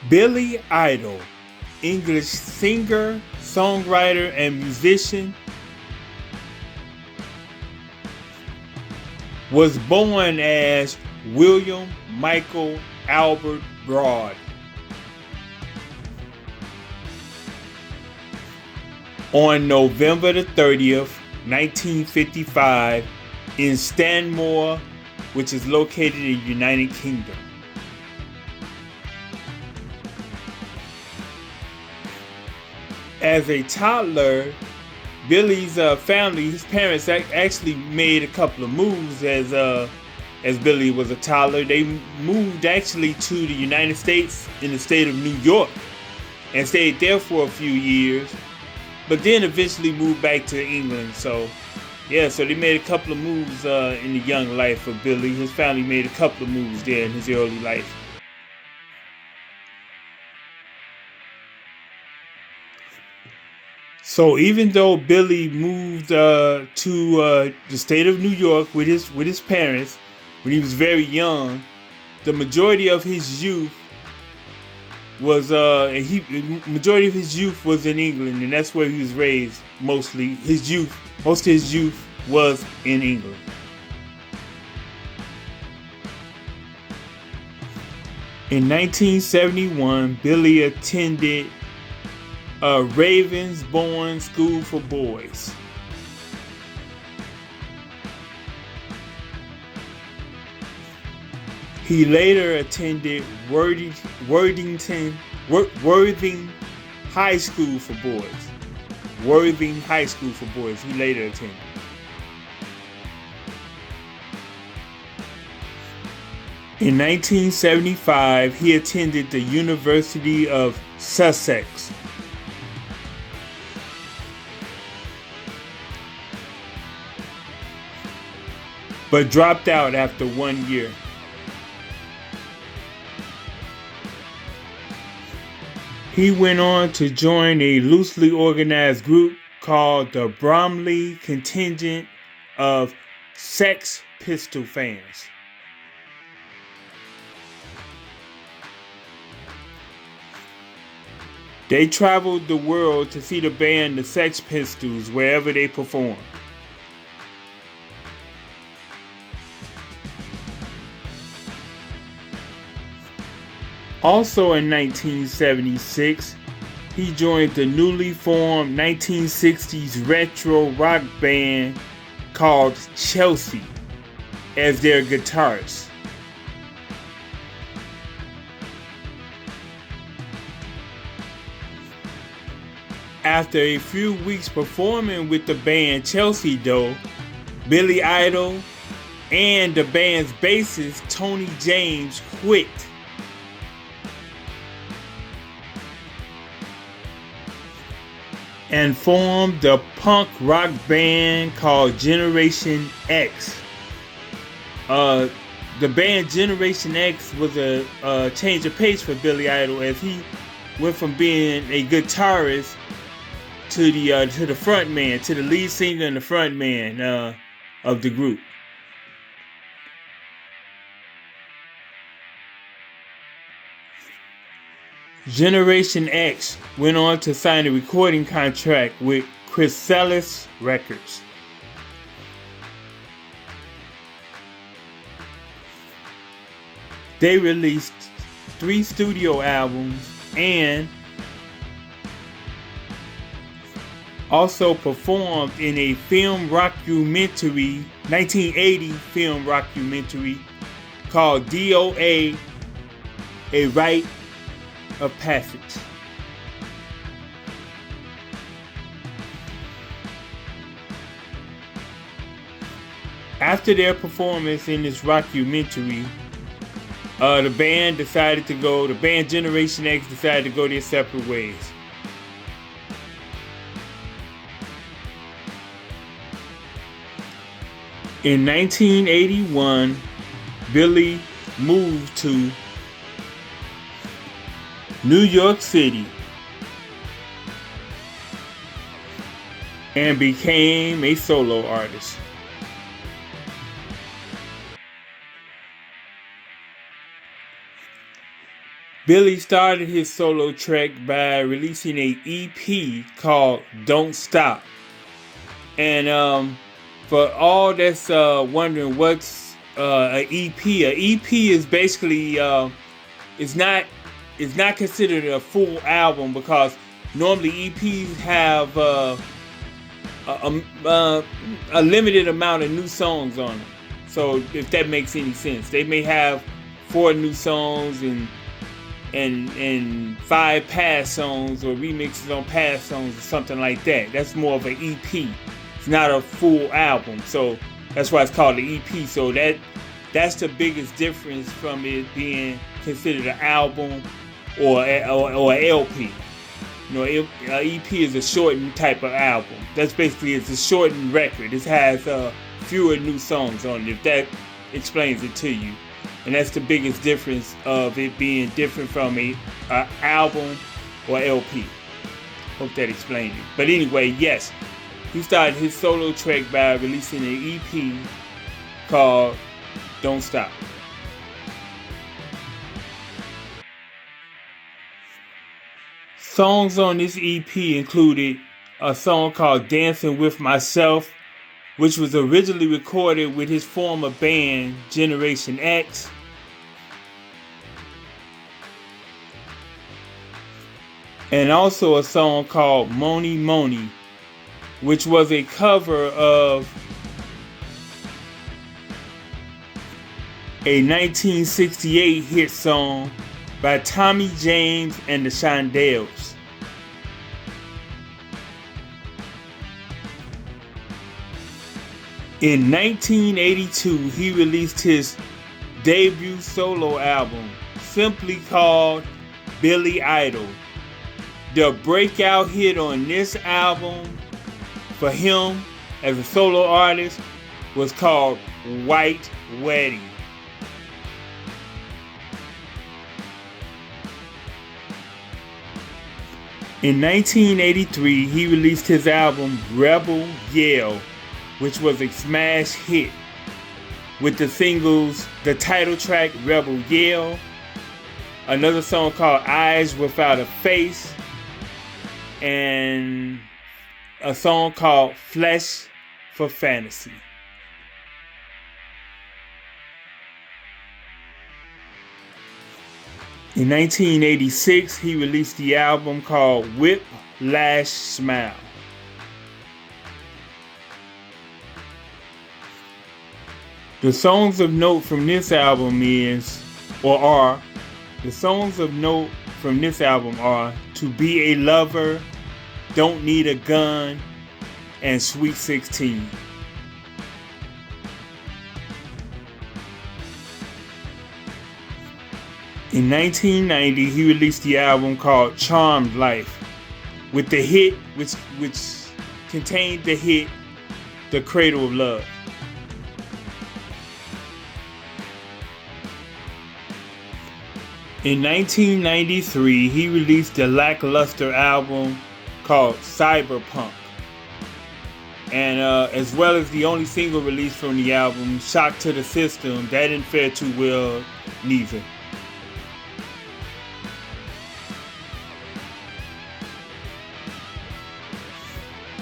BillyIdol, English singer, songwriter, and musician, was born as William Michael Albert Broad on November the 30th, 1955 in Stanmore, which is located in the United Kingdom. As a toddler, Billy's family, his parents actually made a couple of moves as Billy was a toddler. They moved actually to the United States in the state of New York and stayed there for a few years, but then eventually moved back to England. So they made a couple of moves in the young life of Billy. His family made a couple of moves there in his early life. So even though Billy moved to the state of New York with his parents when he was very young, the majority of his youth was in England, and that's where he was raised. Most of his youth was in England. In 1971, Billy attended Ravensbourne School for Boys. He later attended Worthing High School for Boys. Worthing High School for Boys. He later attended. In 1975, he attended the University of Sussex. But dropped out after 1 year. He went on to join a loosely organized group called the Bromley Contingent of Sex Pistol fans. They traveled the world to see the band the Sex Pistols wherever they performed. Also in 1976, he joined the newly formed 1960s retro rock band called Chelsea as their guitarist. After a few weeks performing with the band Chelsea, though, BillyIdol and the band's bassist Tony James quit. And formed a punk rock band called Generation X. The band Generation X was a change of pace for BillyIdol, as he went from being a guitarist to the front man, to the lead singer and the front man of the group. Generation X went on to sign a recording contract with Chrysalis Records. They released 3 studio albums and also performed in a film rockumentary, 1980 film rockumentary called DOA, A Rite of Passage. After their performance in this rockumentary, the band Generation X decided to go their separate ways. In 1981, Billy moved to New York City and became a solo artist. Billy started his solo trek by releasing an EP called Don't Stop. And for all that's wondering what's an EP is basically it's not considered a full album, because normally EPs have a limited amount of new songs on them. So if that makes any sense, they may have 4 new songs and 5 past songs or remixes on past songs or something like that. That's more of an EP. It's not a full album, so that's why it's called an EP. So that's the biggest difference from it being considered an album or an LP. You know, an EP is a shortened type of album. That's basically, it's a shortened record. It has fewer new songs on it, if that explains it to you. And that's the biggest difference of it being different from an album or LP. Hope that explained it. But anyway, yes, he started his solo trek by releasing an EP called Don't Stop. Songs on this EP included a song called Dancing With Myself, which was originally recorded with his former band, Generation X. And also a song called Moni Moni, which was a cover of a 1968 hit song by Tommy James and the Shondells. In 1982, he released his debut solo album, simply called BillyIdol. The breakout hit on this album for him as a solo artist was called White Wedding. In 1983, he released his album Rebel Yell, which was a smash hit with the singles, the title track Rebel Yell, another song called Eyes Without a Face, and a song called Flesh for Fantasy. In 1986, he released the album called Whiplash Smile. The songs of note from this album are To Be a Lover, Don't Need a Gun, and Sweet 16. In 1990, he released the album called Charmed Life, with the hit, which contained the hit The Cradle of Love. In 1993, he released a lackluster album called Cyberpunk, and as well as the only single released from the album, Shock to the System, that didn't fare too well neither.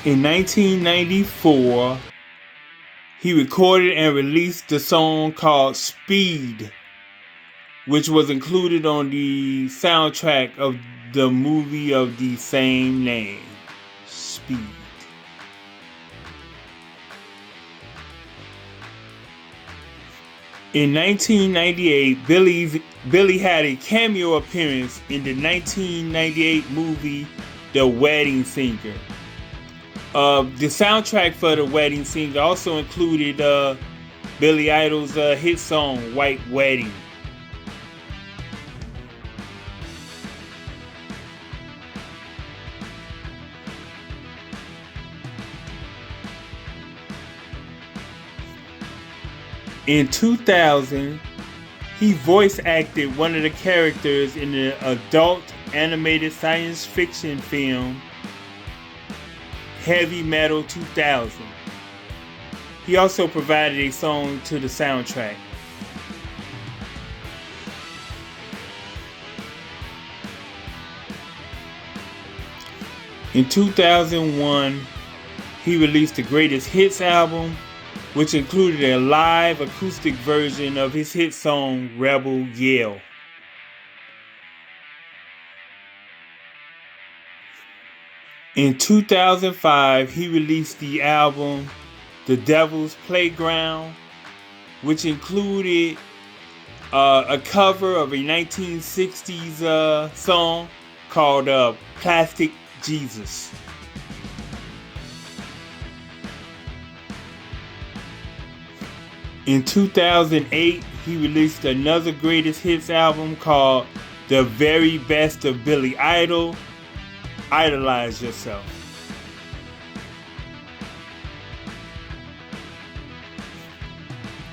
In 1994, he recorded and released the song called Speed, which was included on the soundtrack of the movie of the same name, Speed. In 1998, Billy had a cameo appearance in the 1998 movie The Wedding Singer. The soundtrack for The Wedding Singer also included Billy Idol's hit song, White Wedding. In 2000, he voice acted one of the characters in the adult animated science fiction film Heavy Metal 2000. He also provided a song to the soundtrack. In 2001, he released the Greatest Hits album, which included a live acoustic version of his hit song, Rebel Yell. In 2005, he released the album, The Devil's Playground, which included a cover of a 1960s song called Plastic Jesus. In 2008, he released another greatest hits album called The Very Best of BillyIdol, Idolize Yourself.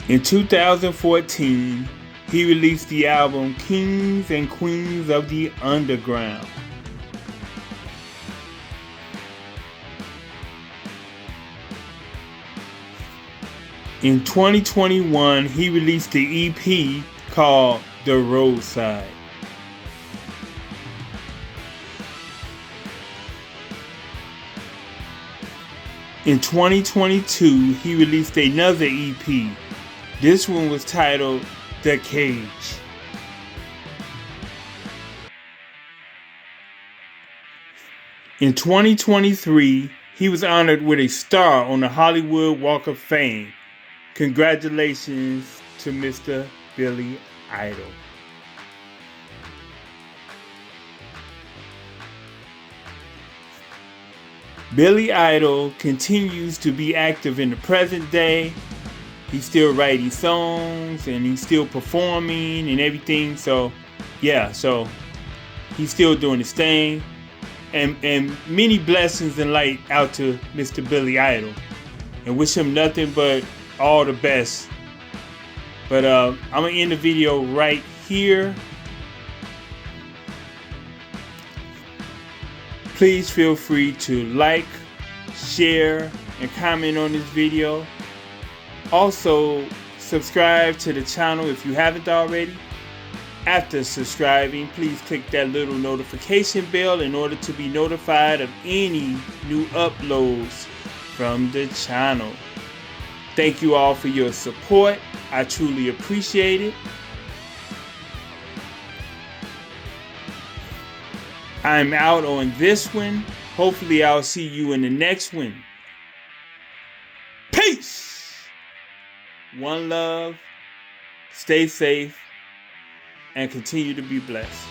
In 2014, he released the album Kings and Queens of the Underground. In 2021, he released the EP called The Roadside. In 2022, he released another EP. This one was titled The Cage. In 2023, he was honored with a star on the Hollywood Walk of Fame. Congratulations to Mr. BillyIdol. BillyIdol continues to be active in the present day. He's still writing songs and he's still performing and everything. So he's still doing his thing. And many blessings and light out to Mr. BillyIdol. And wish him nothing but all the best. But I'm going to end the video right here. Please feel free to like, share, and comment on this video. Also, subscribe to the channel if you haven't already. After subscribing, please click that little notification bell in order to be notified of any new uploads from the channel. Thank you all for your support. I truly appreciate it. I'm out on this one. Hopefully I'll see you in the next one. Peace! One love. Stay safe. And continue to be blessed.